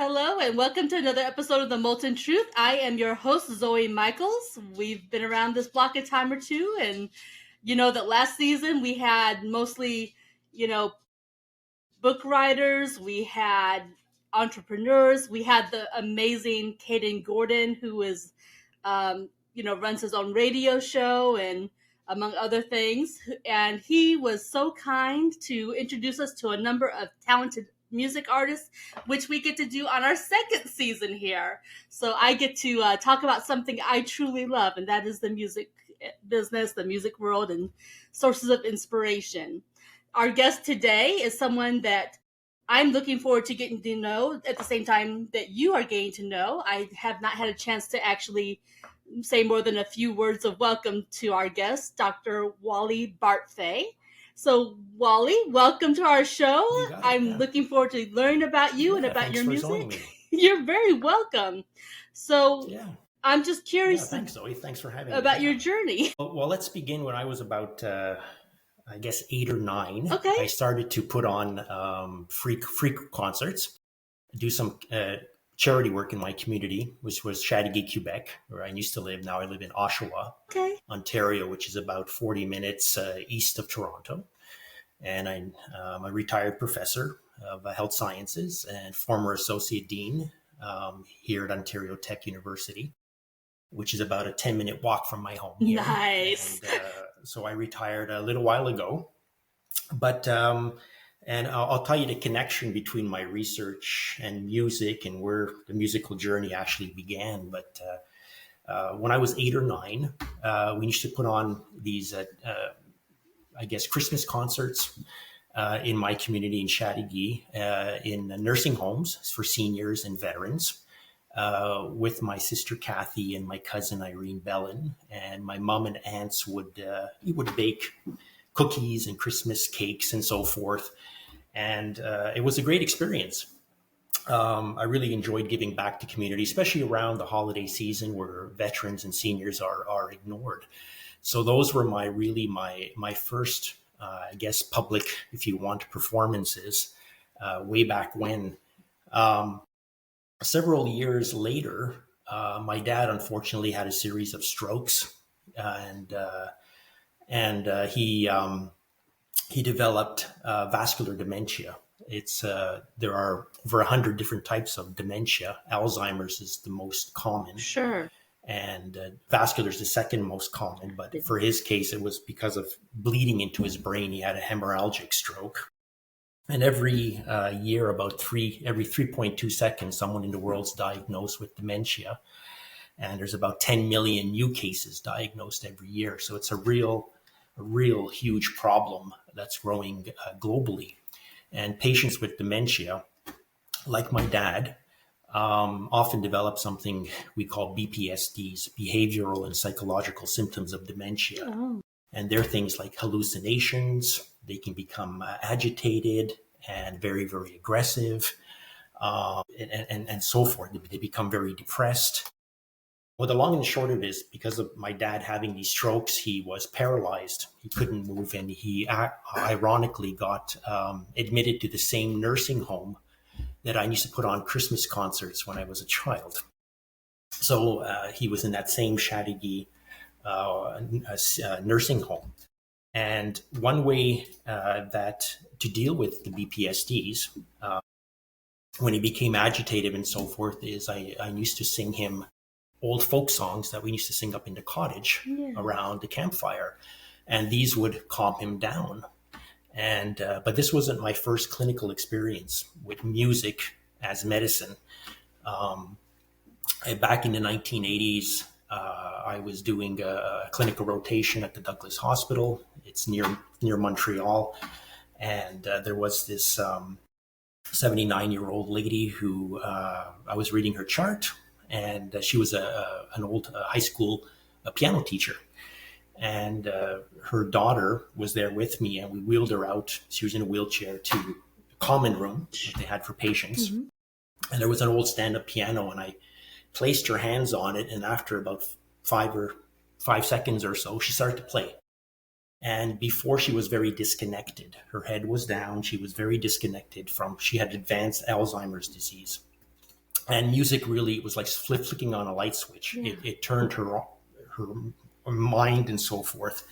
Hello, and welcome to another episode of the Molten Truth. I am your host, Zoey Michaels. We've been around this block a time or two, and you know that last season we had mostly, you know, book writers, we had entrepreneurs, we had the amazing Caden Gordon, who is, runs his own radio show and among other things. And he was so kind to introduce us to a number of talented music artists, which we get to do on our second season here. So I get to talk about something I truly love, and that is the music business, the music world, and sources of inspiration. Our guest today is someone that I'm looking forward to getting to know at the same time that you are getting to know. I have not had a chance to actually say more than a few words of welcome to our guest, Dr. Wally Bartfay. So, Wally, welcome to our show. You got it, I'm yeah. looking forward to learning about you and about Thanks your for music. joining me. You're very welcome. So, Yeah. I'm just curious Thanks, Zoe. Thanks for having me. about your journey. Well, let's begin when I was about, I guess, 8 or 9. Okay. I started to put on free concerts, do some charity work in my community, which was Chateauguay, Quebec, where I used to live. Now I live in Oshawa, Okay. Ontario, which is about 40 minutes east of Toronto. And I'm a retired professor of health sciences and former associate dean here at Ontario Tech University, which is about a 10-minute walk from my home here. Nice. And so I retired a little while ago. But, and I'll tell you the connection between my research and music and where the musical journey actually began. But when I was 8 or 9, we used to put on these, I guess, Christmas concerts in my community in Chateauguay, in nursing homes for seniors and veterans. With my sister Kathy and my cousin Irene Bellin, and my mom and aunts would bake cookies and Christmas cakes and so forth, and it was a great experience. I really enjoyed giving back to community, especially around the holiday season where veterans and seniors are ignored. So those were my first, I guess, public, if you want, performances way back when. Several years later, my dad unfortunately had a series of strokes, and he developed vascular dementia. There are over 100 different types of dementia. Alzheimer's is the most common. Sure. And vascular is the second most common. But for his case, it was because of bleeding into his brain. He had a hemorrhagic stroke. And every year, every 3.2 seconds, someone in the world's diagnosed with dementia. And there's about 10 million new cases diagnosed every year. So it's a real huge problem that's growing globally. And patients with dementia, like my dad, often develop something we call BPSDs, behavioral and psychological symptoms of dementia. Oh. And they're things like hallucinations. They can become agitated and very, very aggressive, and so forth. They become very depressed. Well, the long and short of it is, because of my dad having these strokes, he was paralyzed. He couldn't move, and he ironically got admitted to the same nursing home that I used to put on Christmas concerts when I was a child. So he was in that same Chateauguay nursing home. And one way that to deal with the BPSDs, when he became agitated and so forth, is I used to sing him old folk songs that we used to sing up in the cottage around the campfire. And these would calm him down. And but this wasn't my first clinical experience with music as medicine. Back in the 1980s, I was doing a clinical rotation at the Douglas Hospital. It's near Montreal. And there was this 79-year-old lady who I was reading her chart, and she was an old high school piano teacher. And her daughter was there with me, and we wheeled her out. She was in a wheelchair to a common room that they had for patients. Mm-hmm. And there was an old stand-up piano, and I placed her hands on it. And after about 5 seconds or so, she started to play. And before, she was very disconnected. Her head was down. She was very disconnected she had advanced Alzheimer's disease. And music really was like flicking on a light switch. Yeah. It turned her mind and so forth.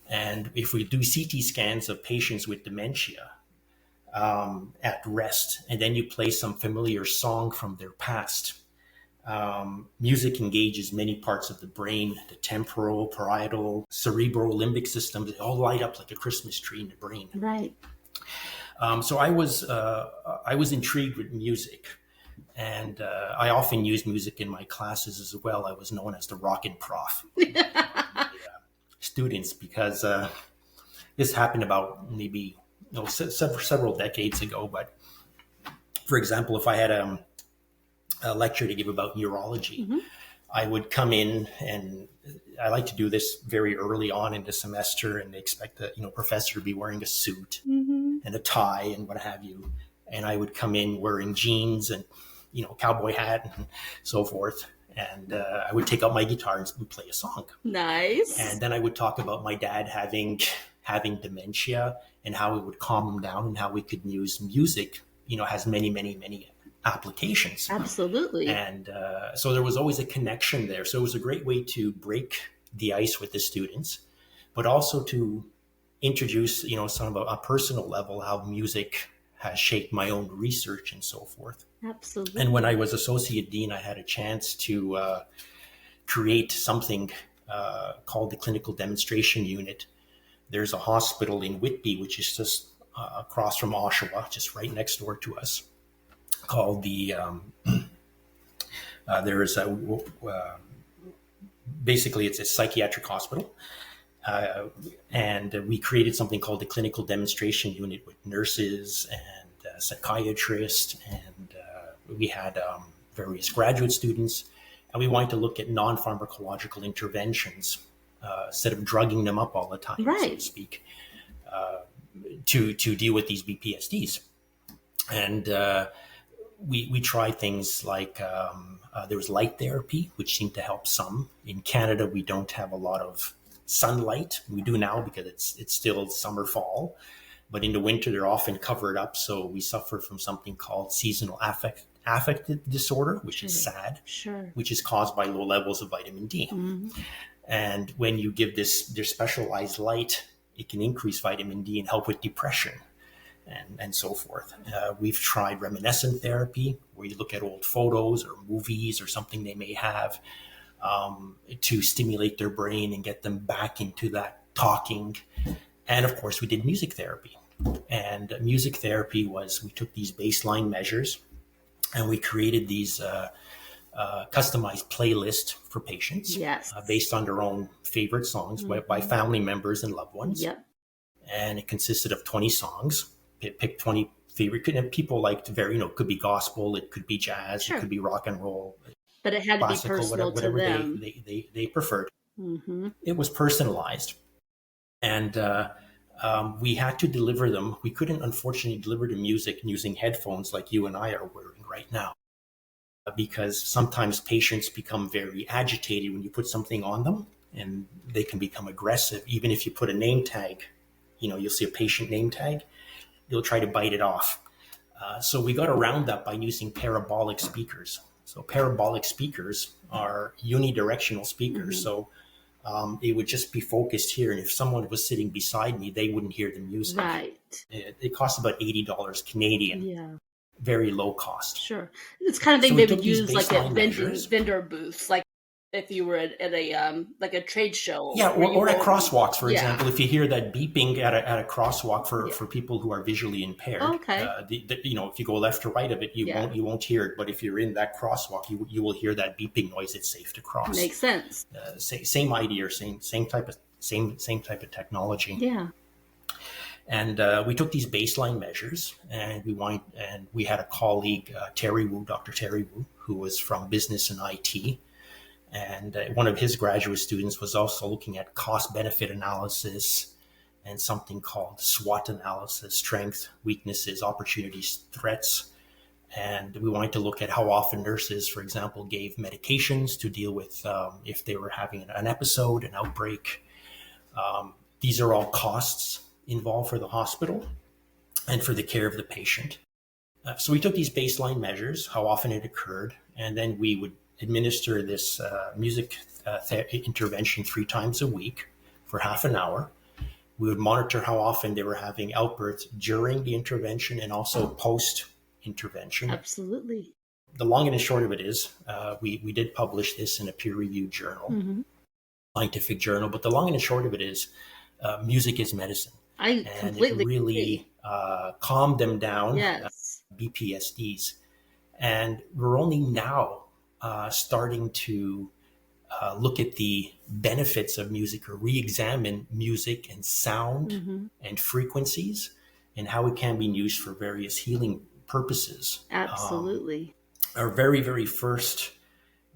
And if we do CT scans of patients with dementia at rest, and then you play some familiar song from their past, music engages many parts of the brain, the temporal, parietal, cerebral, limbic systems. They all light up like a Christmas tree in the brain. Right. So I was intrigued with music, and I often used music in my classes as well. I was known as the rockin' prof. Students, because this happened about maybe several decades ago. But for example, if I had a lecture to give about neurology, I would come in, and I like to do this very early on in the semester, and they expect the professor to be wearing a suit and a tie and what have you. And I would come in wearing jeans and cowboy hat and so forth. And I would take out my guitar and play a song. Nice. And then I would talk about my dad having dementia and how it would calm him down, and how we could use music. Has many applications. Absolutely. And so there was always a connection there. So it was a great way to break the ice with the students, but also to introduce, some of a personal level, how music has shaped my own research and so forth. Absolutely. And when I was associate dean, I had a chance to create something called the Clinical Demonstration Unit. There's a hospital in Whitby, which is just across from Oshawa, just right next door to us, called the there is a basically it's a psychiatric hospital, and we created something called the Clinical Demonstration Unit with nurses and psychiatrists, and we had various graduate students, and we wanted to look at non-pharmacological interventions instead of drugging them up all the time, so to speak, to deal with these BPSDs. And we tried things like there was light therapy, which seemed to help some. In Canada, we don't have a lot of sunlight. We do now because it's still summer, fall. But in the winter, they're often covered up. So we suffer from something called seasonal affective disorder, which is SAD, which is caused by low levels of vitamin D. And when you give their specialized light, it can increase vitamin D and help with depression and so forth. We've tried reminiscent therapy, where you look at old photos or movies or something they may have to stimulate their brain and get them back into that talking. And of course, we did music therapy. And music therapy was, we took these baseline measures and we created these customized playlist for patients based on their own favorite songs by family members and loved ones. And it consisted of 20 songs. Pick 20 favorite. People liked could be gospel, it could be jazz, it could be rock and roll, but it had classical, to be personal whatever to them. They preferred. It was personalized, and we had to deliver them. We couldn't, unfortunately, deliver the music using headphones like you and I are wearing right now, because sometimes patients become very agitated when you put something on them, and they can become aggressive. Even if you put a name tag, you'll see a patient name tag, they'll try to bite it off. So we got around that by using parabolic speakers. So parabolic speakers are unidirectional speakers. So it would just be focused here. And if someone was sitting beside me, they wouldn't hear the music. It costs about $80 Canadian. Very low cost. Sure. It's kind of thing they would use like at vendor booths, like if you were at a like a trade show. Or at crosswalks, for example. If you hear that beeping at a crosswalk for people who are visually impaired, if you go left or right of it, you won't hear it. But if you're in that crosswalk, you will hear that beeping noise. It's safe to cross. Makes sense. Same idea, same type of technology. Yeah. And we took these baseline measures, and we had a colleague, Dr. Terry Wu, who was from business and IT. And one of his graduate students was also looking at cost-benefit analysis and something called SWOT analysis: strengths, weaknesses, opportunities, threats. And we wanted to look at how often nurses, for example, gave medications to deal with if they were having an episode, an outbreak. These are all costs involved for the hospital and for the care of the patient. So we took these baseline measures, how often it occurred, and then we would administer this music intervention 3 times a week for half an hour. We would monitor how often they were having outbursts during the intervention and also post intervention. Absolutely. The long and the short of it is, we did publish this in a peer-reviewed journal, scientific journal. But the long and the short of it is, music is medicine, I and completely it really calmed them down, Yes. BPSDs. And we're only now starting to look at the benefits of music, or re-examine music and sound and frequencies and how it can be used for various healing purposes. Absolutely. Our very, very first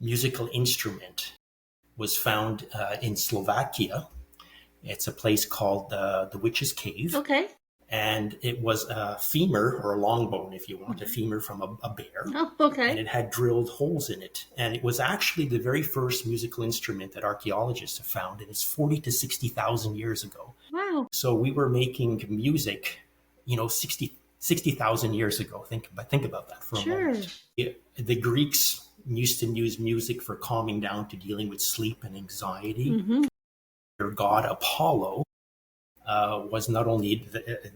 musical instrument was found in Slovakia. It's a place called the Witch's Cave. Okay. And it was a femur, or a long bone, if you want, a femur from a bear. Oh, And okay. it had drilled holes in it. And it was actually the very first musical instrument that archaeologists have found. And it's 40 to 60,000 years ago. Wow. So we were making music, 60,000 years ago. Think about that for a moment. The Greeks used to use music for calming down, to dealing with sleep and anxiety. Their god Apollo was not only,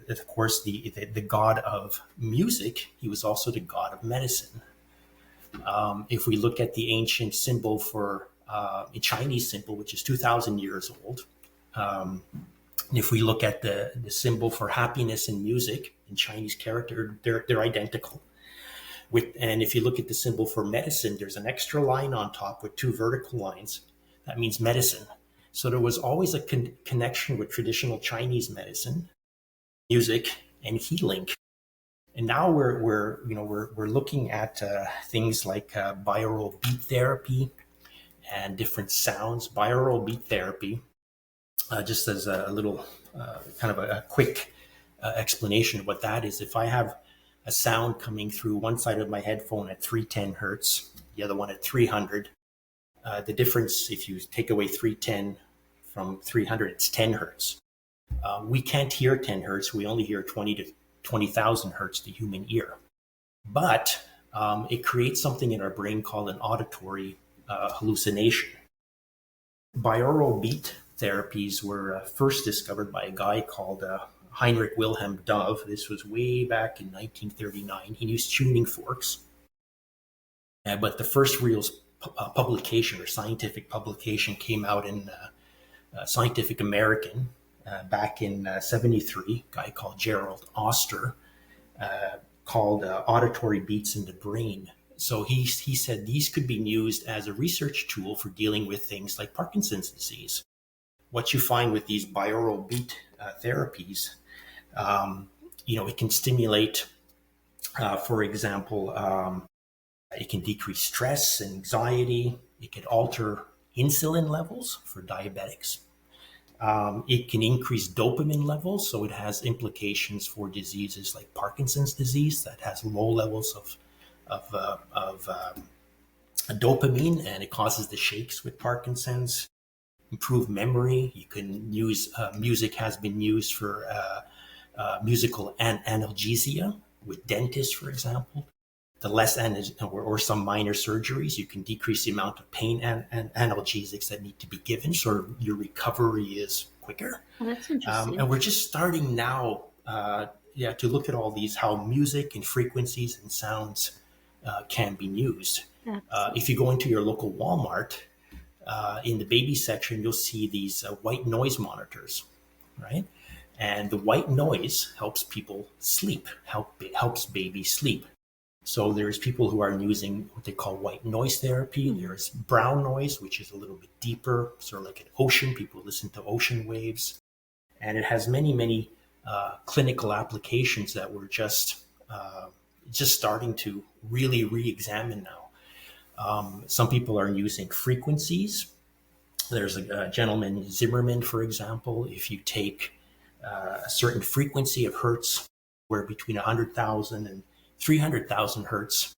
of course, the god of music, he was also the god of medicine. If we look at the ancient symbol for a Chinese symbol, which is 2,000 years old, if we look at the symbol for happiness and music in Chinese character, they're identical. And if you look at the symbol for medicine, there's an extra line on top with 2 vertical lines. That means medicine. So there was always a connection with traditional Chinese medicine, music, and healing. And now we're looking at things like binaural beat therapy and different sounds. Binaural beat therapy, just as a little kind of a quick explanation of what that is. If I have a sound coming through one side of my headphone at 310 hertz, the other one at 300. The difference, if you take away 310 from 300, it's 10 hertz. We can't hear 10 hertz. We only hear 20 to 20,000 hertz, the human ear. But it creates something in our brain called an auditory hallucination. Binaural beat therapies were first discovered by a guy called Heinrich Wilhelm Dove. This was way back in 1939. He used tuning forks. But the first real publication, or scientific publication, came out in Scientific American back in 73, a guy called Gerald Oster, called Auditory Beats in the Brain. So he said these could be used as a research tool for dealing with things like Parkinson's disease. What you find with these binaural beat therapies, it can stimulate, for example, it can decrease stress and anxiety. It can alter insulin levels for diabetics. It can increase dopamine levels, so it has implications for diseases like Parkinson's disease that has low levels of dopamine, and it causes the shakes with Parkinson's. Improve memory. You can use music has been used for musical analgesia with dentists, for example. The less or some minor surgeries, you can decrease the amount of pain and analgesics that need to be given, so your recovery is quicker. Oh, that's interesting. And we're just starting now, to look at all these, how music and frequencies and sounds can be used. If you go into your local Walmart, in the baby section, you'll see these white noise monitors, right? And the white noise helps people sleep, helps babies sleep. So there's people who are using what they call white noise therapy. There's brown noise, which is a little bit deeper, sort of like an ocean. People listen to ocean waves. And it has many, many clinical applications that we're just starting to really re-examine now. Some people are using frequencies. There's a gentleman, Zimmerman, for example. If you take a certain frequency of hertz, where between 100,000 and 300,000 hertz,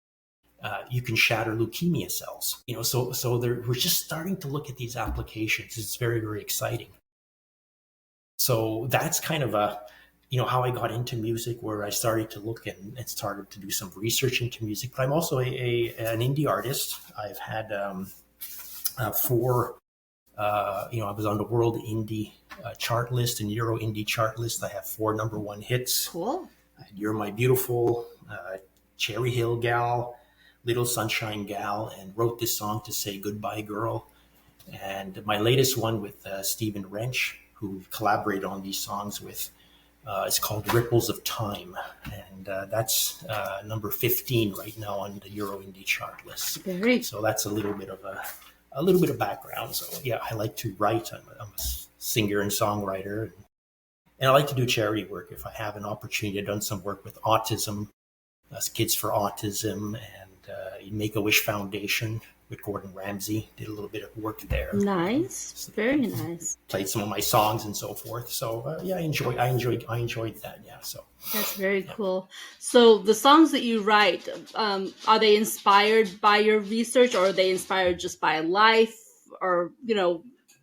you can shatter leukemia cells. So we're just starting to look at these applications. It's very, very exciting. So that's kind of how I got into music, where I started to look and started to do some research into music. But I'm also an indie artist. I've had four. I was on the world indie chart list and Euro indie chart list. I have four number one hits. Cool. You're My Beautiful, Cherry Hill Gal, Little Sunshine Gal, and Wrote This Song to Say Goodbye Girl. And my latest one with Stephen Wrench, who collaborated on these songs with, it's called Ripples of Time. And that's number 15 right now on the Euro Indie chart list. Very. So that's a little bit of background. So yeah, I like to write. I'm a singer and songwriter. And I like to do charity work if I have an opportunity. I've done some work with autism, Kids for Autism, and Make-A-Wish Foundation with Gordon Ramsay. Did a little bit of work there. Nice, very nice. Played some of my songs and so forth. So yeah, I enjoyed that. Yeah, so that's very cool. So the songs that you write, are they inspired by your research, or are they inspired just by life, or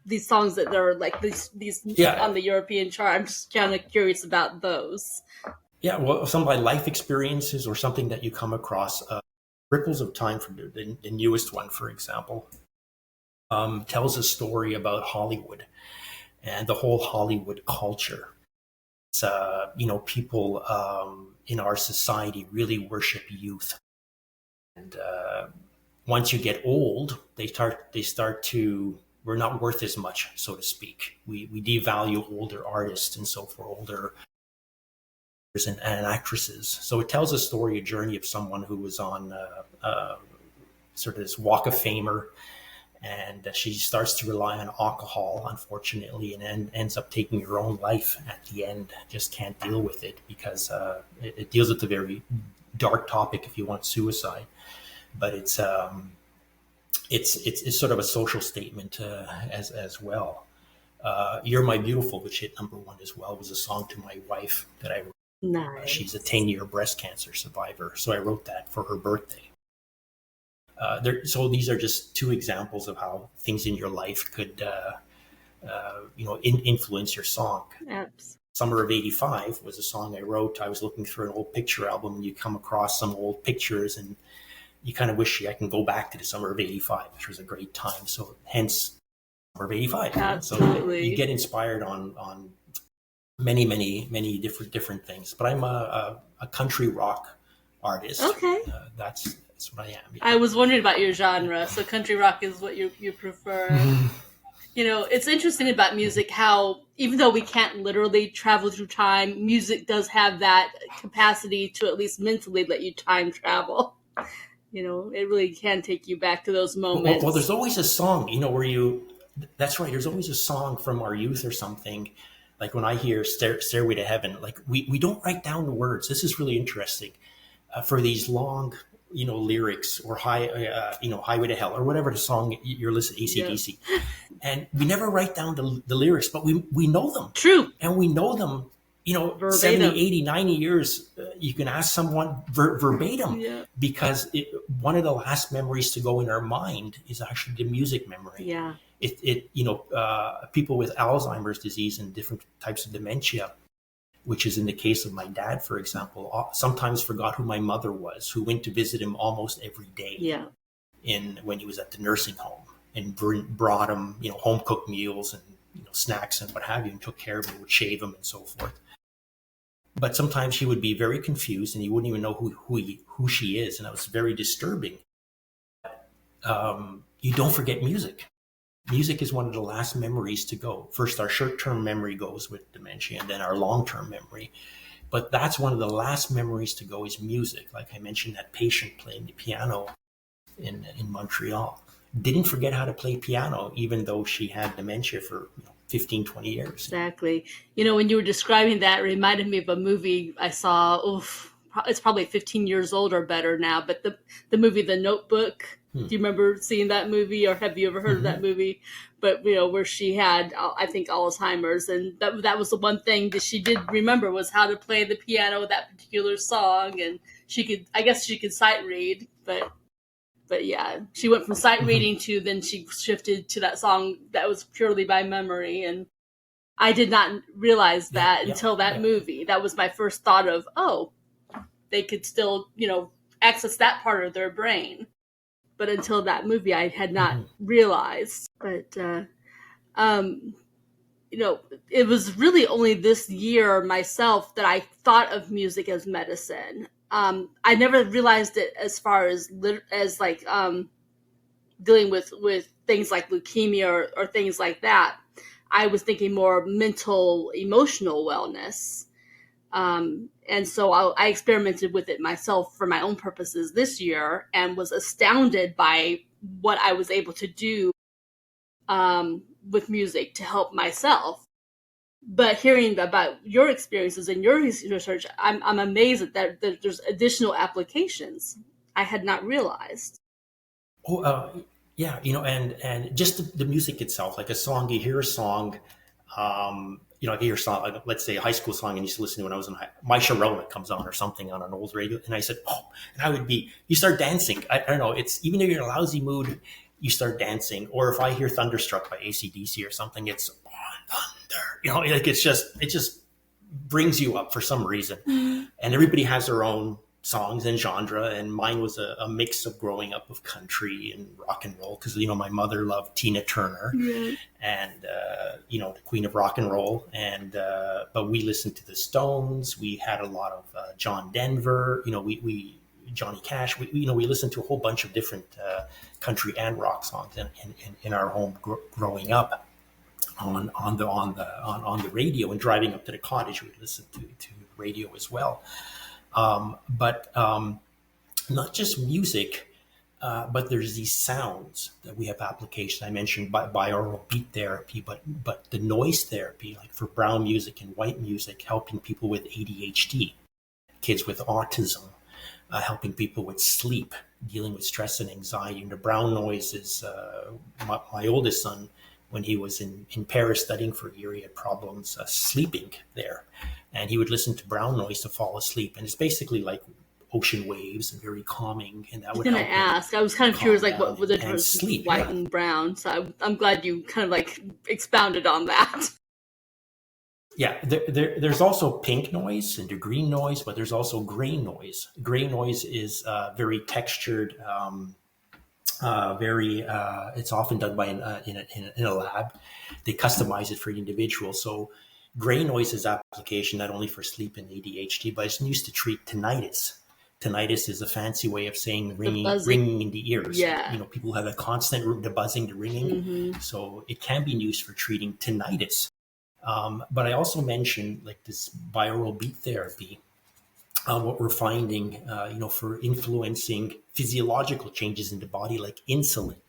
these songs that are like these on the European chart? I'm just kind of curious about those. Yeah, well, some of my life experiences or something that you come across. Ripples of Time, from the newest one, for example, tells a story about Hollywood and the whole Hollywood culture. It's, people in our society really worship youth. And once you get old, they start to, we're not worth as much, so to speak. We devalue older artists and so for older and actresses. So it tells a journey of someone who was on sort of this walk of famer, and she starts to rely on alcohol, unfortunately, and ends up taking her own life at the end. Just can't deal with it because it deals with a very dark topic, if you want, suicide. But it's sort of a social statement as well. You're My Beautiful, which hit number one as well, was a song to my wife that I wrote. Nice. She's a 10-year breast cancer survivor, so I wrote that for her birthday. So these are just two examples of how things in your life could, influence your song. Absolutely. Summer of '85 was a song I wrote. I was looking through an old picture album, and you come across some old pictures, and you kind of wish I can go back to the summer of '85, which was a great time. So hence, summer of '85. Absolutely. So you get inspired on many different things. But I'm a country rock artist. Okay. That's what I am. Yeah. I was wondering about your genre. So country rock is what you prefer. It's interesting about music how, even though we can't literally travel through time, music does have that capacity to at least mentally let you time travel. It really can take you back to those moments. Well, there's always a song, where that's right. There's always a song from our youth or something. Like when I hear Stairway to Heaven, like we don't write down the words. This is really interesting for these long, lyrics, or Highway to Hell, or whatever the song you're listening, AC/DC. Yeah. And we never write down the lyrics, but we know them. True. And we know them, verbatim. 70, 80, 90 years. You can ask someone verbatim, because one of the last memories to go in our mind is actually the music memory. Yeah. People with Alzheimer's disease and different types of dementia, which is in the case of my dad, for example, sometimes forgot who my mother was, who went to visit him almost every day. Yeah. When he was at the nursing home, and brought him, home cooked meals and snacks and what have you, and took care of him, would shave him and so forth. But sometimes he would be very confused, and he wouldn't even know who she is, and that was very disturbing. You don't forget music. Music is one of the last memories to go. First, our short-term memory goes with dementia, and then our long-term memory. But that's one of the last memories to go, is music. Like I mentioned, that patient playing the piano in Montreal. Didn't forget how to play piano, even though she had dementia for 15, 20 years. Exactly. When you were describing that, it reminded me of a movie I saw. It's probably 15 years old or better now, but the movie The Notebook. Do you remember seeing that movie, or have you ever heard of that movie? But where she had, I think, Alzheimer's, and that was the one thing that she did remember, was how to play the piano, that particular song, and I guess she could sight read, but yeah, she went from sight reading to then she shifted to that song that was purely by memory, and I did not realize Yeah, that yeah, until that yeah. movie. That was my first thought of, oh, they could still, access that part of their brain. But until that movie, I had not Hmm. realized. But, um, it was really only this year myself that I thought of music as medicine. I never realized it as far as like dealing with things like leukemia or things like that. I was thinking more mental, emotional wellness. And so I experimented with it myself for my own purposes this year and was astounded by what I was able to do with music to help myself. But hearing about your experiences and your research, I'm amazed that there's additional applications I had not realized. Oh, yeah, and just the music itself, like a song, you hear a song, I hear a song, like, let's say a high school song, and I used to listen to when I was in My Sharona comes on or something on an old radio, and I said, oh, and you start dancing. I don't know, it's even if you're in a lousy mood, you start dancing. Or if I hear Thunderstruck by AC/DC or something, it's on thunder, like it just brings you up for some reason. Mm. And everybody has their own songs and genre, and mine was a mix of growing up of country and rock and roll, because my mother loved Tina Turner, Yeah. and the queen of rock and roll, and but we listened to the Stones. We had a lot of John Denver, we Johnny Cash. We listened to a whole bunch of different country and rock songs in our home growing up. On the radio, and driving up to the cottage, we would listen to radio as well. But not just music, but there's these sounds that we have applications. I mentioned binaural beat therapy, but the noise therapy, like for brown music and white music, helping people with ADHD, kids with autism, helping people with sleep, dealing with stress and anxiety. And the brown noise is my oldest son, when he was in Paris studying for a year, he had problems sleeping there. And he would listen to brown noise to fall asleep. And it's basically like ocean waves and very calming. And that I was would gonna help him ask. I was kind of calm curious, like down what was the and difference between sleep. white Yeah. and brown. So I'm glad you kind of like expounded on that. Yeah, there's also pink noise and the green noise, but there's also gray noise. Gray noise is very textured, very. It's often done by in a lab. They customize it for the individual. So, gray noise is application not only for sleep and ADHD, but it's used to treat tinnitus. Tinnitus is a fancy way of saying The buzzing. ringing in the ears. Yeah. People have a constant the buzzing, the ringing. Mm-hmm. So it can be used for treating tinnitus. But I also mentioned like this binaural beat therapy, what we're finding, for influencing physiological changes in the body, like insulin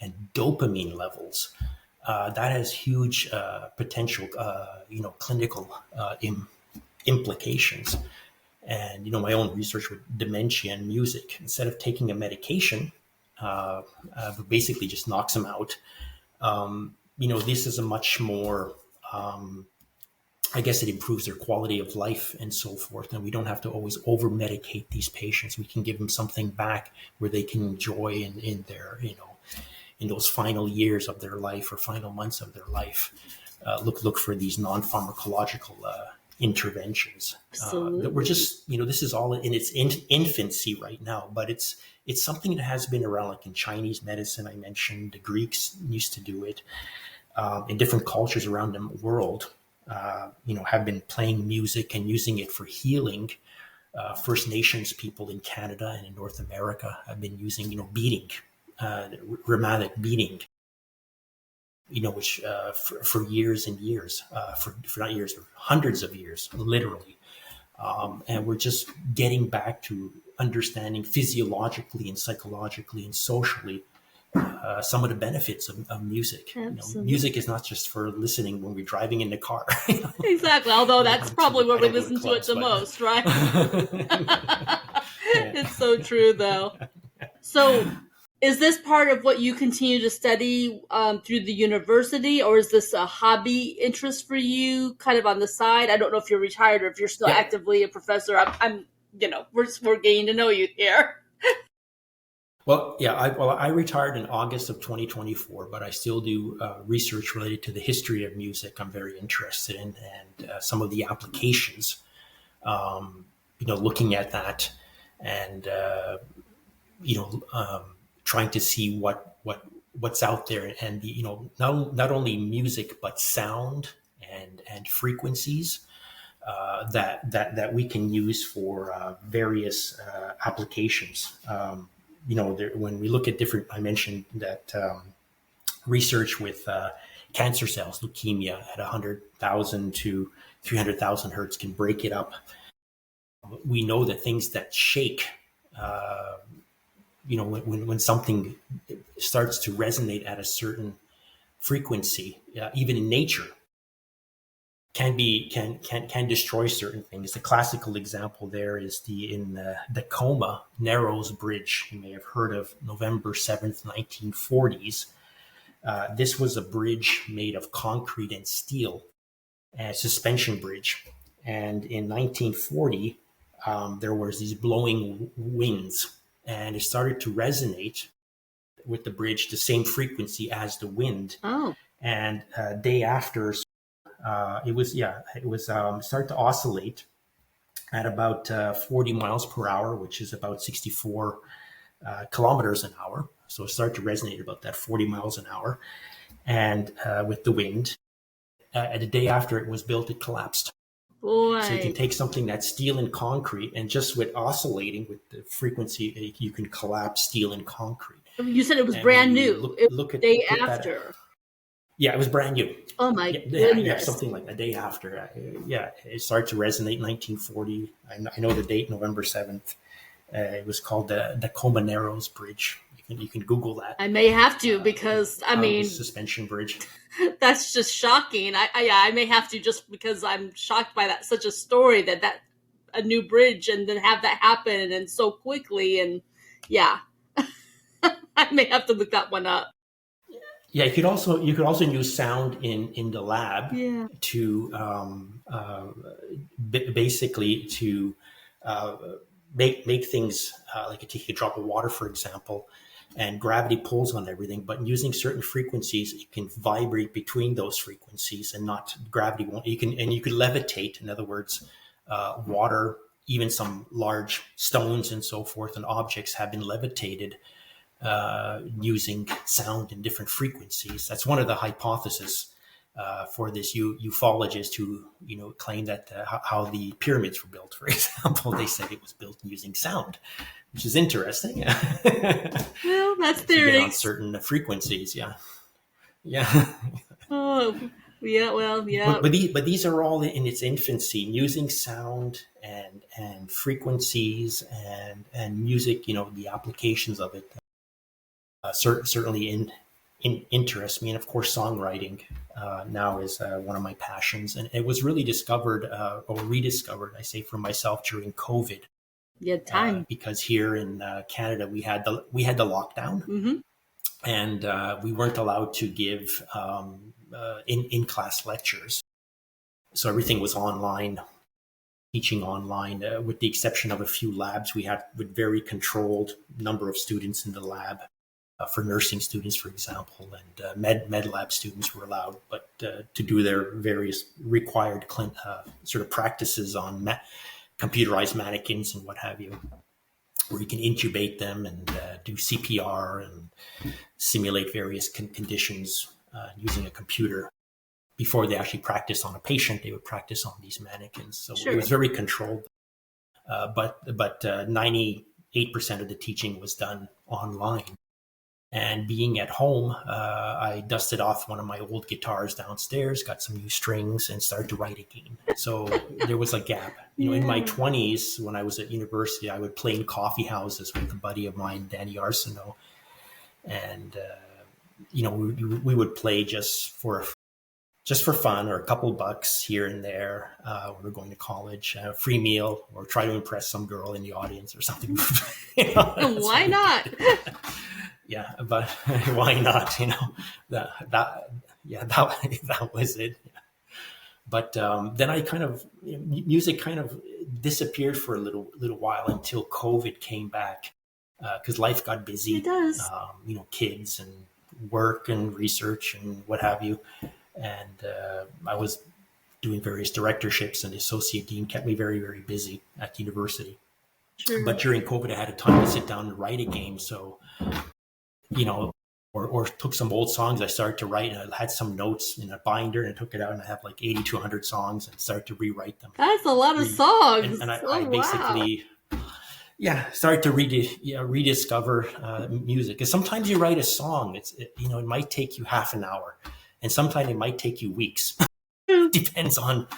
and dopamine levels. That has huge potential, clinical implications. And my own research with dementia and music, instead of taking a medication, basically just knocks them out. This is a much more I guess it improves their quality of life and so forth. And we don't have to always over medicate these patients. We can give them something back where they can enjoy in their, in those final years of their life or final months of their life. Look for these non-pharmacological interventions that we're just, this is all in its infancy right now, but it's something that has been around, like in Chinese medicine. I mentioned the Greeks used to do it. In different cultures around the world, have been playing music and using it for healing. First Nations people in Canada and in North America have been using, beating, rhythmic beating, which for years and years, for not years, for hundreds of years, literally. And we're just getting back to understanding physiologically and psychologically and socially some of the benefits of music. Music is not just for listening when we're driving in the car. Exactly. Although that's probably where we listen to it the most, right? It's so true, though. So, is this part of what you continue to study through the university, or is this a hobby interest for you, kind of on the side? I don't know if you're retired or if you're still actively a professor. I'm we're getting to know you here. Well, yeah, I retired in August of 2024, but I still do research related to the history of music. I'm very interested in, and some of the applications. Looking at that, and you know, trying to see what's out there, and not only music but sound and frequencies that we can use for various applications. When we look at different, I mentioned that research with cancer cells, leukemia at 100,000 to 300,000 hertz can break it up. We know that things that shake, when something starts to resonate at a certain frequency, even in nature, can destroy certain things. The classical example there is in the Coma Narrows Bridge. You may have heard of November 7th, 1940s. This was a bridge made of concrete and steel, a suspension bridge. And in 1940, there was these blowing winds, and it started to resonate with the bridge the same frequency as the wind. Oh. And day after, it was started to oscillate at about 40 miles per hour, which is about 64 kilometers an hour. So it started to resonate about that 40 miles an hour, and with the wind. The day after it was built, it collapsed. Boy. So you can take something that's steel and concrete, and just with oscillating with the frequency, you can collapse steel and concrete. You said it was brand new. Look at day after. Yeah, it was brand new. Oh my goodness! Yeah, something like a day after. It started to resonate in 1940. I know the date, November 7th. It was called the Coma Narrows Bridge. You can Google that. I may have to, because I mean, suspension bridge. That's just shocking. I may have to, just because I'm shocked by that. Such a story that a new bridge, and then have that happen and so quickly, and yeah, I may have to look that one up. Yeah, you could also use sound in the lab to basically to make things like take a drop of water, for example, and gravity pulls on everything. But using certain frequencies, you can vibrate between those frequencies, and not gravity won't. You could levitate. In other words, water, even some large stones and so forth, and objects have been levitated using sound in different frequencies. That's one of the hypotheses for this ufologist who claimed that how the pyramids were built, for example. They said it was built using sound, which is interesting. Well, that's theory on certain frequencies. Yeah. Oh, yeah. Well, yeah. But these are all in its infancy, using sound and frequencies and music. The applications of it. Certainly interest me, and of course songwriting now is one of my passions, and it was really discovered or rediscovered, I say, for myself during COVID. Yeah, time. Because here in Canada we had the lockdown, mm-hmm. and we weren't allowed to give in-class lectures, so everything was online, teaching online, with the exception of a few labs. We had with very controlled number of students in the lab. For nursing students, for example, and med lab students were allowed, but to do their various required sort of practices on computerized mannequins and what have you, where you can intubate them and do CPR and simulate various conditions using a computer. Before they actually practice on a patient, they would practice on these mannequins. So It was very controlled, but 98% of the teaching was done online. And being at home, I dusted off one of my old guitars downstairs, got some new strings, and started to write again. So there was a gap. In my 20s, when I was at university, I would play in coffee houses with a buddy of mine, Danny Arsenault. And, we would play just for fun, or a couple bucks here and there when we were going to college, free meal, or try to impress some girl in the audience or something. Why not? Yeah, but why not? That was it. But then I music kind of disappeared for a little while until COVID came back. because life got busy. It does. Kids and work and research and what have you. And I was doing various directorships, and the associate dean kept me very, very busy at university. True. But during COVID, I had a time to sit down and write again. So, or took some old songs I started to write, and I had some notes in a binder and I took it out, and I have like 80 to 100 songs and started to rewrite them. That's a lot of songs. And I basically, started to rediscover music. Because sometimes you write a song, it might take you half an hour, and sometimes it might take you weeks. Depends on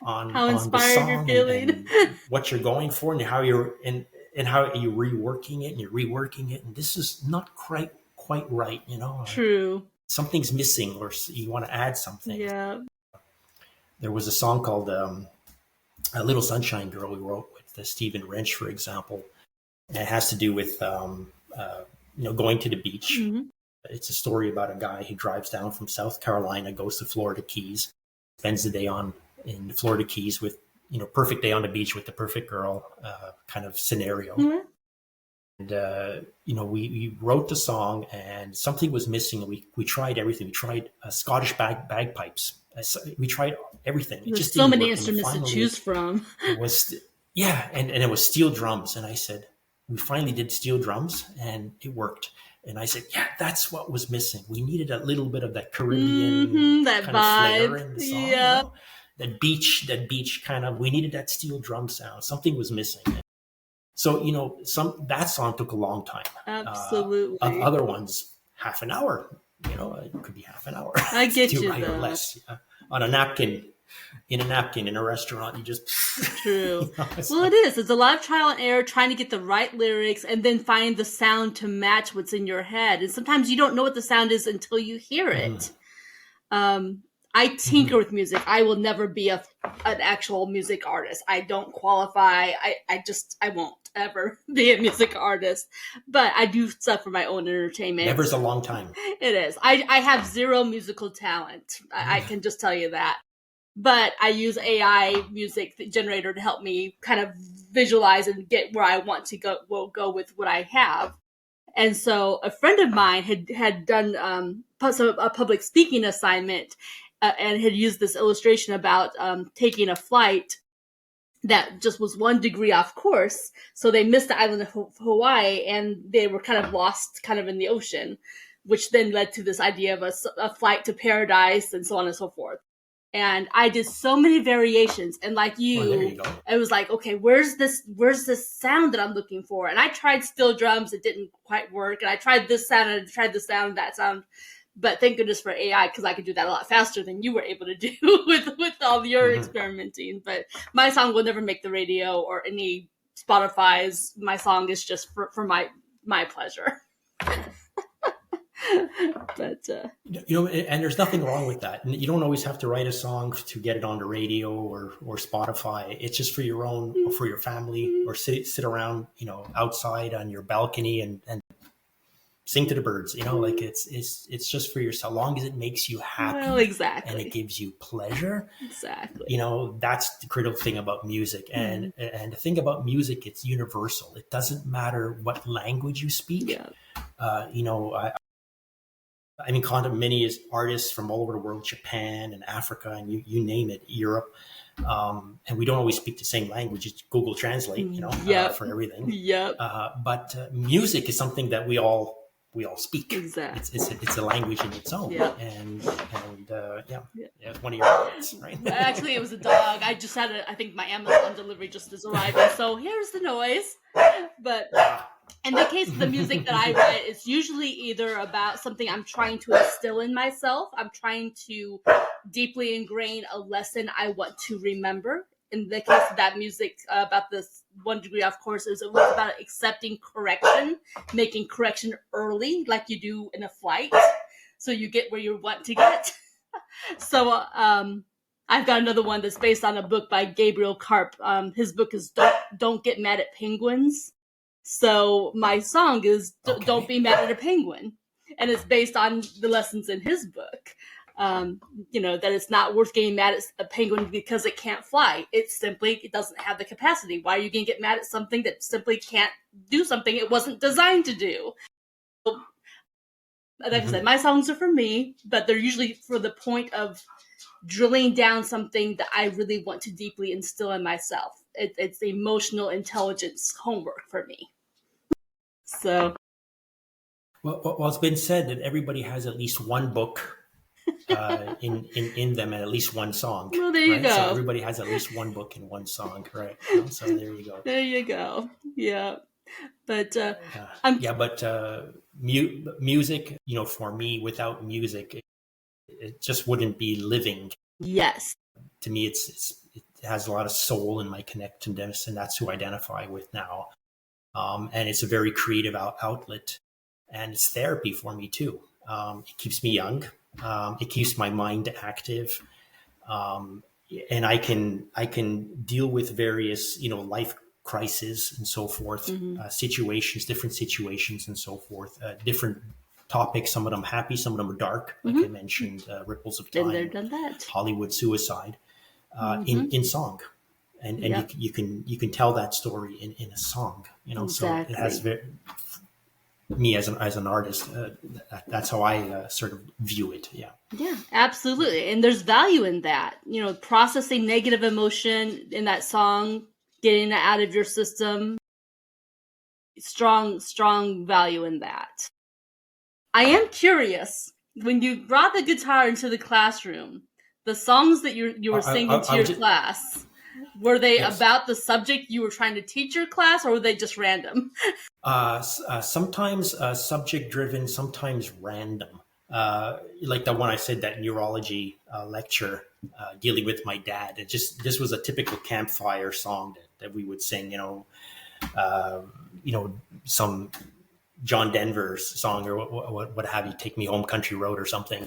how inspired the song you're feeling, and what you're going for, and how you're reworking it, and you're reworking it, and this is not quite right, True. Something's missing, or you want to add something. Yeah. There was a song called "A Little Sunshine Girl" we wrote with Stephen Wrench, for example, and it has to do with going to the beach. Mm-hmm. It's a story about a guy who drives down from South Carolina, goes to Florida Keys, spends the day in the Florida Keys with, perfect day on the beach with the perfect girl kind of scenario. Mm-hmm. And, we wrote the song, and something was missing. We tried everything. We tried Scottish bagpipes. We tried everything. There's so many instruments to choose from. It was, and it was steel drums. And I said, we finally did steel drums, and it worked. And I said, that's what was missing. We needed a little bit of that Caribbean that kind vibe. of flair in the song. Yeah. That beach kind of, we needed that steel drum sound. Something was missing. So, that song took a long time. Absolutely. Other ones, half an hour. It could be half an hour. I get you, though. Or less. On a napkin, in a restaurant, you just... True. Well, it is. It's a lot of trial and error, trying to get the right lyrics and then find the sound to match what's in your head. And sometimes you don't know what the sound is until you hear it. I tinker with music. I will never be an actual music artist. I don't qualify. I won't ever be a music artist. But I do stuff for my own entertainment. Never's a long time. It is. I have zero musical talent. I can just tell you that. But I use AI music generator to help me kind of visualize and get where I want to go with what I have. And so a friend of mine had done a public speaking assignment and had used this illustration about taking a flight that just was 1 degree off course. So they missed the island of Hawaii, and they were kind of lost kind of in the ocean, which then led to this idea of a flight to paradise and so on and so forth. And I did so many variations, and like you I was like, okay, where's this sound that I'm looking for? And I tried steel drums, it didn't quite work. And I tried this sound, and I tried this sound, that sound. But thank goodness for AI, because I could do that a lot faster than you were able to do with all your experimenting. But my song will never make the radio or any Spotify's. My song is just for my pleasure. But and there's nothing wrong with that. You don't always have to write a song to get it on the radio or Spotify. It's just for your own, or for your family, or sit around, outside on your balcony and sing to the birds. Like it's just for yourself, as long as it makes you happy. Well, exactly. And it gives you pleasure. Exactly. That's the critical thing about music. And the thing about music, it's universal. It doesn't matter what language you speak. Yeah. I'm in contact with many artists from all over the world, Japan and Africa, and you name it, Europe. And we don't always speak the same language. It's Google Translate, for everything. Yep. But music is something that we all speak. Exactly. It's a language in its own. Yep. And it's one of your favorites, right? Actually, it was a dog. I just had I think my Amazon delivery just is arriving, so here's the noise. But in the case of the music that I write, it's usually either about something I'm trying to instill in myself. I'm trying to deeply ingrain a lesson I want to remember. In the case of that music about this 1 degree off course, it was about accepting correction, making correction early, like you do in a flight, so you get where you want to get. So I've got another one that's based on a book by Gabriel Karp. His book is Don't Get Mad at Penguins. So my song is Don't Be Mad at a Penguin. And it's based on the lessons in his book. That it's not worth getting mad at a penguin because it can't fly. It doesn't have the capacity. Why are you going to get mad at something that simply can't do something it wasn't designed to do? So, like I said, my songs are for me, but they're usually for the point of drilling down something that I really want to deeply instill in myself. It's emotional intelligence homework for me. So, Well, it's been said that everybody has at least one book in them and at least one song. Well, there you go. So everybody has at least one book and one song, right? So there you go. There you go. Yeah. But music, for me, without music, it just wouldn't be living. Yes. To me, it has a lot of soul in my connectedness, and that's who I identify with now. And it's a very creative outlet, and it's therapy for me too. It keeps me young. It keeps my mind active, and I can deal with various life crises and so forth, different situations and so forth, different topics. Some of them happy, some of them are dark, like I mentioned, Ripples of Time, Been there, done that. Hollywood Suicide, in song. And you can tell that story in a song, Exactly. So it has me as an artist. That's how I sort of view it. Yeah, absolutely. And there's value in that. Processing negative emotion in that song, getting it out of your system. Strong value in that. I am curious, when you brought the guitar into the classroom, the songs that you were singing to your class, were they about the subject you were trying to teach your class, or were they just random? Sometimes subject driven, sometimes random. Like the one I said, that neurology lecture, dealing with my dad. This was a typical campfire song that we would sing. Some John Denver's song or what have you, Take Me Home Country Road or something.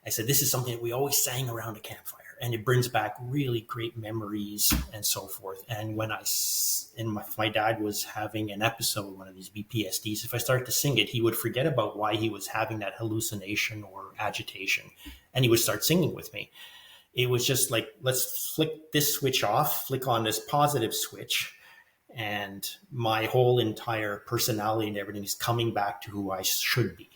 I said, this is something that we always sang around a campfire, and it brings back really great memories and so forth. And when my dad was having an episode, one of these BPSDs, if I started to sing it, he would forget about why he was having that hallucination or agitation, and he would start singing with me. It was just like, let's flick this switch off, flick on this positive switch, and my whole entire personality and everything is coming back to who I should be.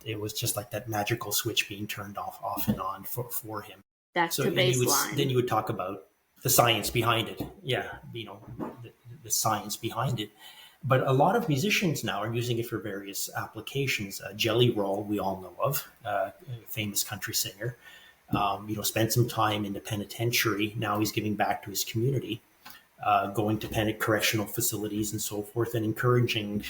It was just like that magical switch being turned off and on for him. Back to baseline. Then you would talk about the science behind it. Yeah, the science behind it. But a lot of musicians now are using it for various applications. Jelly Roll, we all know of, a famous country singer. Spent some time in the penitentiary. Now he's giving back to his community. Going to correctional facilities and so forth, and encouraging,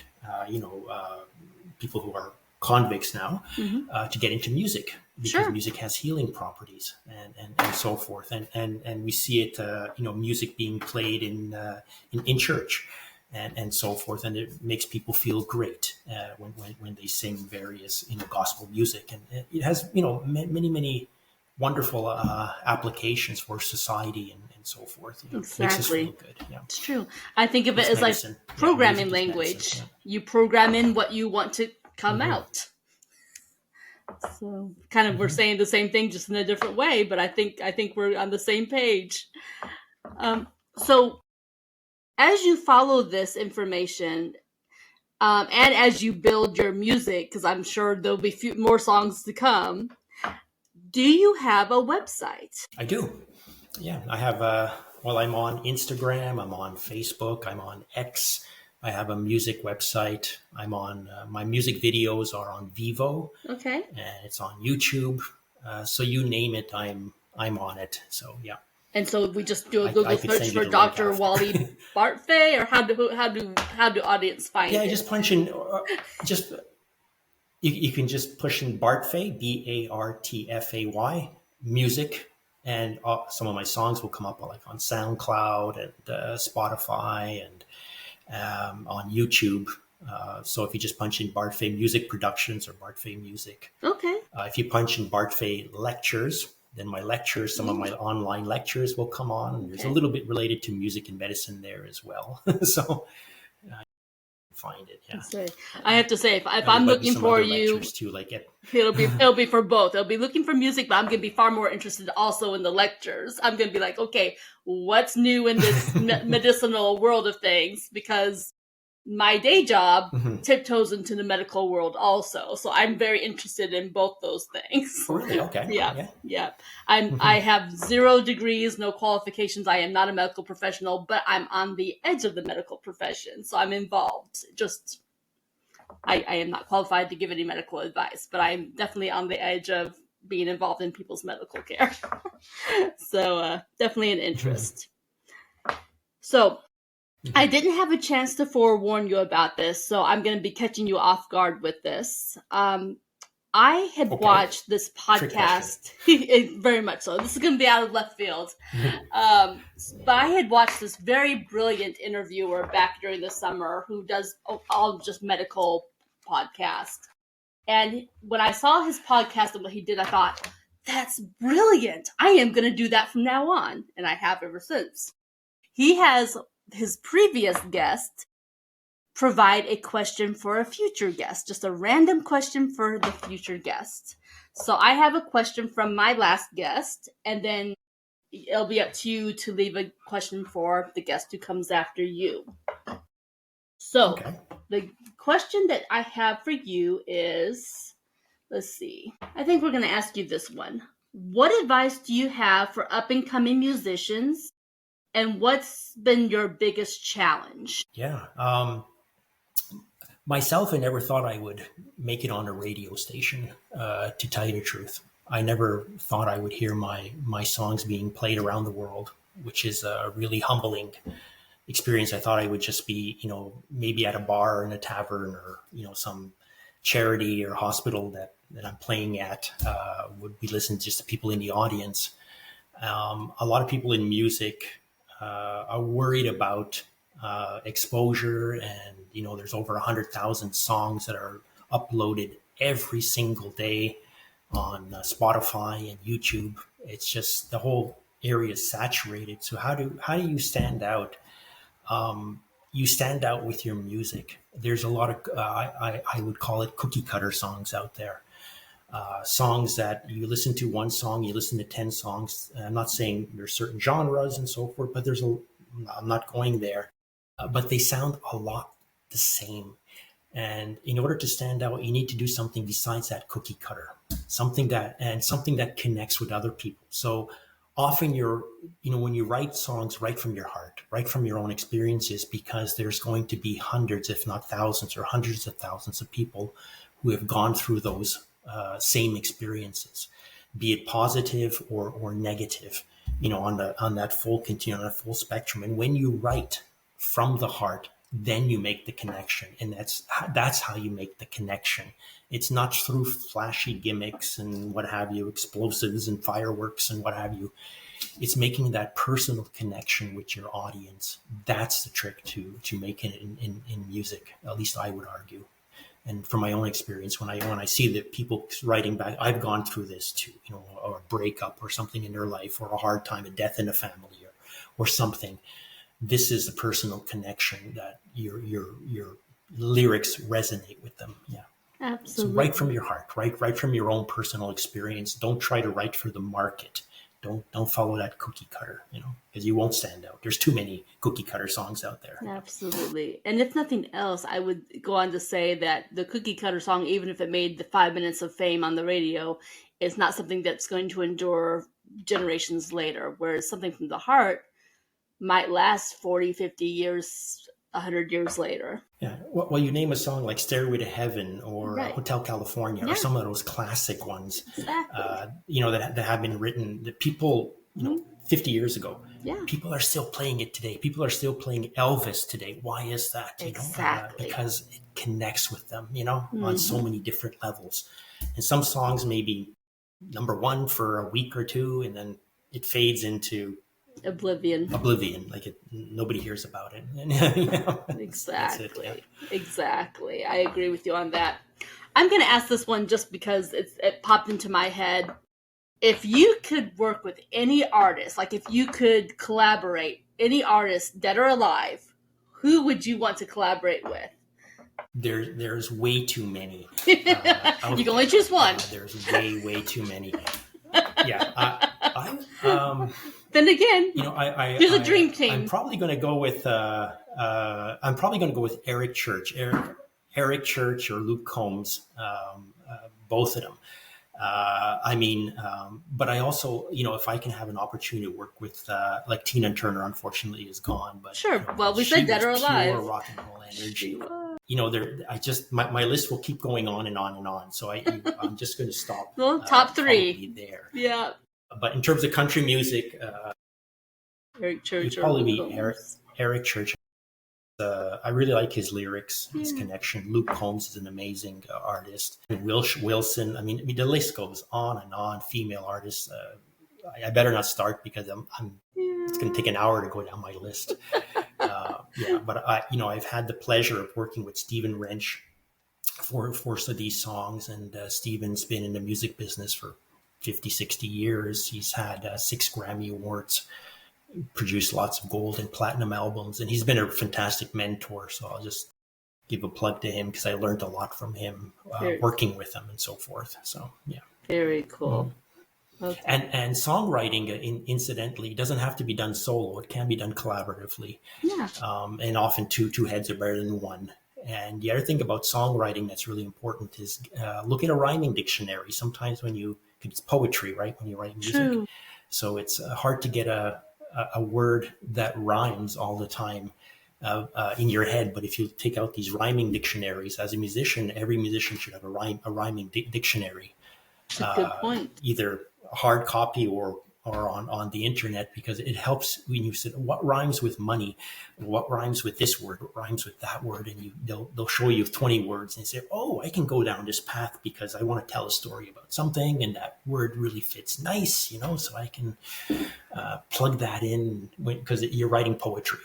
people who are convicts now to get into music, because music has healing properties and so forth. And we see it, music being played in church and so forth. And it makes people feel great when they sing various, gospel music. And it has, many wonderful applications for society and so forth. Exactly. Makes us feel good. Yeah. It's true. I think of it as medicine. Like programming language. Medicine, You program in what you want to come out. So kind of we're saying the same thing, just in a different way, but I think we're on the same page. So as you follow this information, and as you build your music, because I'm sure there'll be more songs to come, do you have a website? I do. Yeah, I have I'm on Instagram, I'm on Facebook, I'm on X. I have a music website. I'm on my music videos are on Vivo. Okay. And it's on YouTube. So you name it, I'm on it. So yeah. And so we just do a Google search for Dr. Wally Bartfay, or how do audience find it? Yeah, just punch in you can just push in Bartfay, Bartfay, music, and some of my songs will come up like on SoundCloud and Spotify and on YouTube. So if you just punch in Bartfay Music Productions or Bartfay Music. Okay. If you punch in Bartfay Lectures, then my lectures, some of my online lectures will come on. And there's a little bit related to music and medicine there as well. So find it. Yeah. So I have to say, if There I'm might be looking some for other you, lectures too, like it. it'll be for both. It'll be looking for music, but I'm going to be far more interested also in the lectures. I'm going to be like, okay, what's new in this medicinal world of things? Because my day job tiptoes into the medical world also, so I'm very interested in both those things. Oh, really? Okay. Yeah. I have 0 degrees, no qualifications. I am not a medical professional, but I'm on the edge of the medical profession, so I'm involved. Just I am not qualified to give any medical advice, but I'm definitely on the edge of being involved in people's medical care. So definitely an interest. So I didn't have a chance to forewarn you about this, so I'm going to be catching you off guard with this. I had watched this podcast, very much so. This is going to be out of left field. But I had watched this very brilliant interviewer back during the summer who does all just medical podcast. And when I saw his podcast and what he did, I thought, that's brilliant. I am going to do that from now on. And I have ever since. He has his previous guest provide a question for a future guest, just a random question for the future guest. So I have a question from my last guest, and then it'll be up to you to leave a question for the guest who comes after you. So the question that I have for you is, let's see, I think we're going to ask you this one. What advice do you have for up-and-coming musicians, and what's been your biggest challenge? Yeah. Myself, I never thought I would make it on a radio station, to tell you the truth. I never thought I would hear my songs being played around the world, which is a really humbling experience. I thought I would just be, maybe at a bar or in a tavern or, some charity or hospital that I'm playing at, would be listening just to people in the audience. A lot of people in music are worried about exposure, and there's over 100,000 songs that are uploaded every single day on Spotify and YouTube. It's just the whole area is saturated. So how do you stand out? You stand out with your music. There's a lot of I would call it cookie cutter songs out there. Songs that you listen to one song, you listen to 10 songs. I'm not saying there's certain genres and so forth, but I'm not going there. But they sound a lot the same. And in order to stand out, you need to do something besides that cookie cutter, something that connects with other people. So often when you write songs, write from your heart, write from your own experiences, because there's going to be hundreds, if not thousands or hundreds of thousands of people who have gone through those same experiences, be it positive or negative, on that full continuum, on that full spectrum. And when you write from the heart, then you make the connection, and that's how you make the connection. It's not through flashy gimmicks and what have you, explosives and fireworks and what have you. It's making that personal connection with your audience. That's the trick to making it in music. At least I would argue. And from my own experience, when I see that people writing back, I've gone through this too, or a breakup or something in their life, or a hard time, a death in a family, or something. This is the personal connection that your lyrics resonate with them. Yeah. Absolutely. So write from your heart, write from your own personal experience. Don't try to write for the market. Don't follow that cookie cutter, because you won't stand out. There's too many cookie cutter songs out there. Absolutely. And if nothing else, I would go on to say that the cookie cutter song, even if it made the 5 minutes of fame on the radio, is not something that's going to endure generations later, whereas something from the heart might last 40, 50 years, 100 years later. Yeah. Well, you name a song like Stairway to Heaven or Hotel California, or some of those classic ones, exactly. that have been written, that people, 50 years ago, people are still playing it today. People are still playing Elvis today. Why is that? Exactly. Because it connects with them, on so many different levels. And some songs may be number one for a week or two, and then it fades into oblivion, like nobody hears about it. Exactly. Exactly. I agree with you on that. I'm going to ask this one just because it popped into my head. If you could work with any artist, like if you could collaborate, any artist, dead or alive, who would you want to collaborate with? there's way too many You out can only there. choose one. There's way too many. Yeah, Then again, here's a dream team. I'm probably going to go with Eric Church, Eric Church or Luke Combs, both of them. But I also, if I can have an opportunity to work with, like Tina Turner, unfortunately is gone, but sure. Well, we said dead or alive. Pure rock and roll energy. My list will keep going on and on and on. So I'm just going to stop. Well, top three there. Yeah. But in terms of country music, Eric Church would probably be Eric Church. I really like his lyrics, his connection. Luke Combs is an amazing artist. Wilson. I mean, the list goes on and on. Female artists. I better not start because it's going to take an hour to go down my list. But I've had the pleasure of working with Stephen Wrench for these songs, and Stephen's been in the music business for 50, 60 years. He's had 6 Grammy Awards. Produced lots of gold and platinum albums, and he's been a fantastic mentor. So I'll just give a plug to him because I learned a lot from him working with him and so forth. So very cool. Okay. And songwriting, incidentally, doesn't have to be done solo. It can be done collaboratively. And often two heads are better than one. And the other thing about songwriting that's really important is look at a rhyming dictionary. Sometimes it's poetry, right? When you write music. True. So it's hard to get a word that rhymes all the time in your head. But if you take out these rhyming dictionaries, as a musician, every musician should have a rhyming dictionary. That's a good point. Either a hard copy or on the internet, because it helps when you said what rhymes with money, what rhymes with this word, what rhymes with that word, and they'll show you 20 words and say, oh, I can go down this path because I want to tell a story about something, and that word really fits nice, so I can plug that in because you're writing poetry.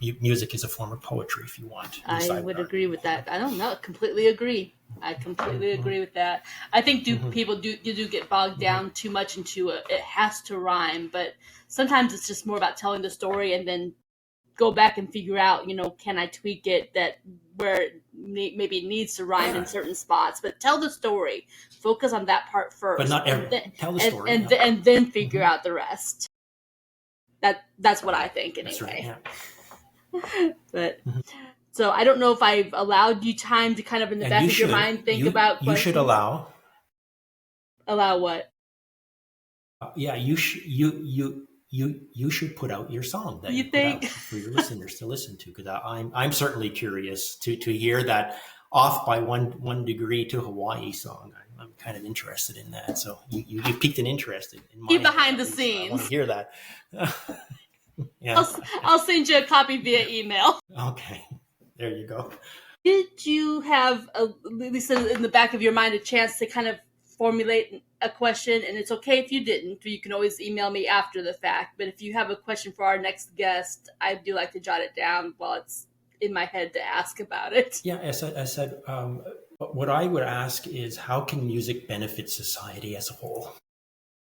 Music is a form of poetry if you want. I would agree with that. I don't know, completely agree. I completely agree with that. I think people do get bogged down too much into it has to rhyme, but sometimes it's just more about telling the story and then go back and figure out, can I tweak it that where it maybe it needs to rhyme in certain spots, but tell the story. Focus on that part first. But not everything. Tell the story. And then figure out the rest. That's what I think anyway. That's right, yeah. But so I don't know if I've allowed you time to kind of in the back of your mind think about questions. You should allow what? You should put out your song that you think put out for your listeners to listen to, because I'm certainly curious to hear that off by one degree to Hawaii song. I'm kind of interested in that. So you piqued an interest in my behind the scenes. I want to hear that. Yeah. I'll send you a copy via email. Okay. There you go. Did you have, at least in the back of your mind, a chance to kind of formulate a question? And it's okay if you didn't. You can always email me after the fact. But if you have a question for our next guest, I do like to jot it down while it's in my head to ask about it. Yeah, I said what I would ask is, how can music benefit society as a whole?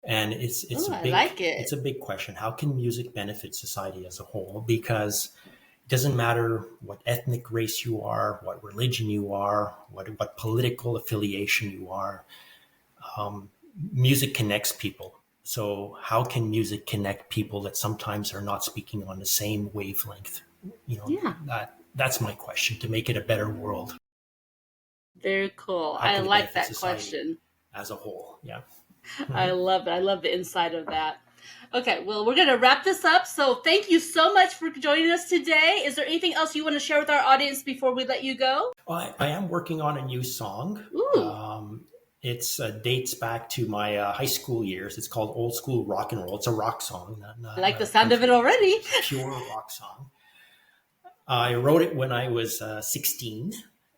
And it's a big question. How can music benefit society as a whole? Because it doesn't matter what ethnic race you are, what religion you are, what political affiliation you are. Music connects people. So how can music connect people that sometimes are not speaking on the same wavelength? That's my question, to make it a better world. Very cool. I like that question. As a whole, yeah. I love it. I love the inside of that. Okay, well, we're going to wrap this up. So thank you so much for joining us today. Is there anything else you want to share with our audience before we let you go? I am working on a new song. Ooh. It dates back to my high school years. It's called Old School Rock and Roll. It's a rock song. I like the sound of it already. Pure rock song. I wrote it when I was 16.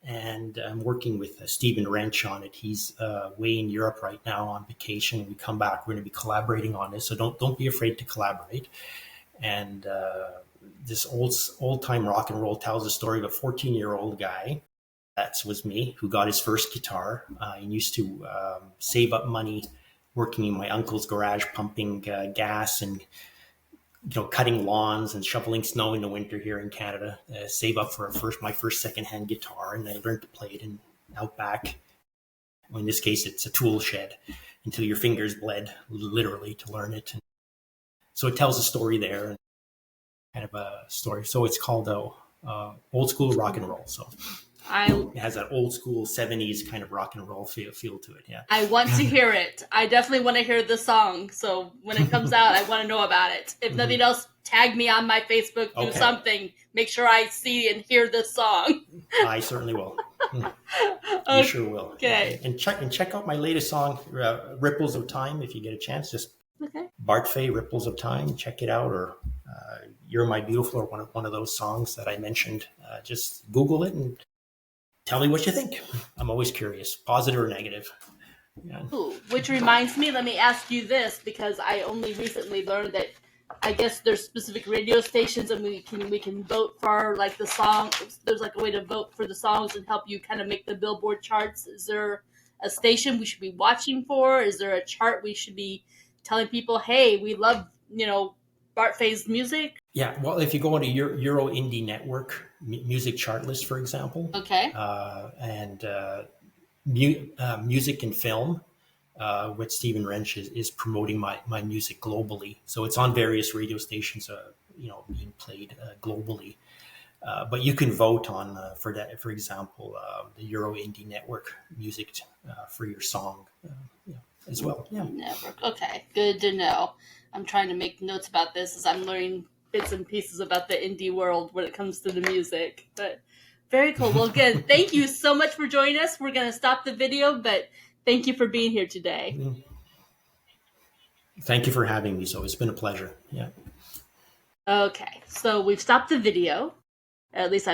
And I'm working with Stephen Wrench on it. He's way in Europe right now on vacation. When we come back, we're going to be collaborating on this. So don't be afraid to collaborate. And this old time rock and roll tells the story of a 14-year-old guy. That was me, who got his first guitar. He used to save up money working in my uncle's garage, pumping gas and cutting lawns and shoveling snow in the winter here in Canada. Save up for my first secondhand guitar, and I learned to play it in Outback. Well, in this case, it's a tool shed until your fingers bled, literally, to learn it. And so it tells a story there, and kind of a story. So it's called old school rock and roll. So it has that old school 70s kind of rock and roll feel to it. Yeah. I want to hear it. I definitely want to hear the song. So when it comes out, I want to know about it. If nothing else, tag me on my Facebook, do something. Make sure I see and hear this song. I certainly will. You sure will. Okay. And check out my latest song, Ripples of Time, if you get a chance. Just Bartfay, Ripples of Time. Check it out. Or You're My Beautiful, or one of those songs that I mentioned. Just Google it and tell me what you think. I'm always curious, positive or negative. Yeah. Ooh, which reminds me, let me ask you this, because I only recently learned that I guess there's specific radio stations, and we can vote for like the song. There's like a way to vote for the songs and help you kind of make the Billboard charts. Is there a station we should be watching for? Is there a chart we should be telling people, hey, we love, Bartfay's music? Yeah, well, if you go into Euro Indie Network music chart list, for example, and music and film, with Stephen Wrench is promoting my music globally. So it's on various radio stations, being played globally. But you can vote on for that, for example, the Euro Indie Network music for your song as well. Yeah. Network. Okay, good to know. I'm trying to make notes about this as I'm learning bits and pieces about the indie world when it comes to the music. But very cool. Well, again, thank you so much for joining us. We're going to stop the video, but thank you for being here today. Thank you for having me, Zoe. It's been a pleasure. Yeah. Okay, so we've stopped the video. At least I've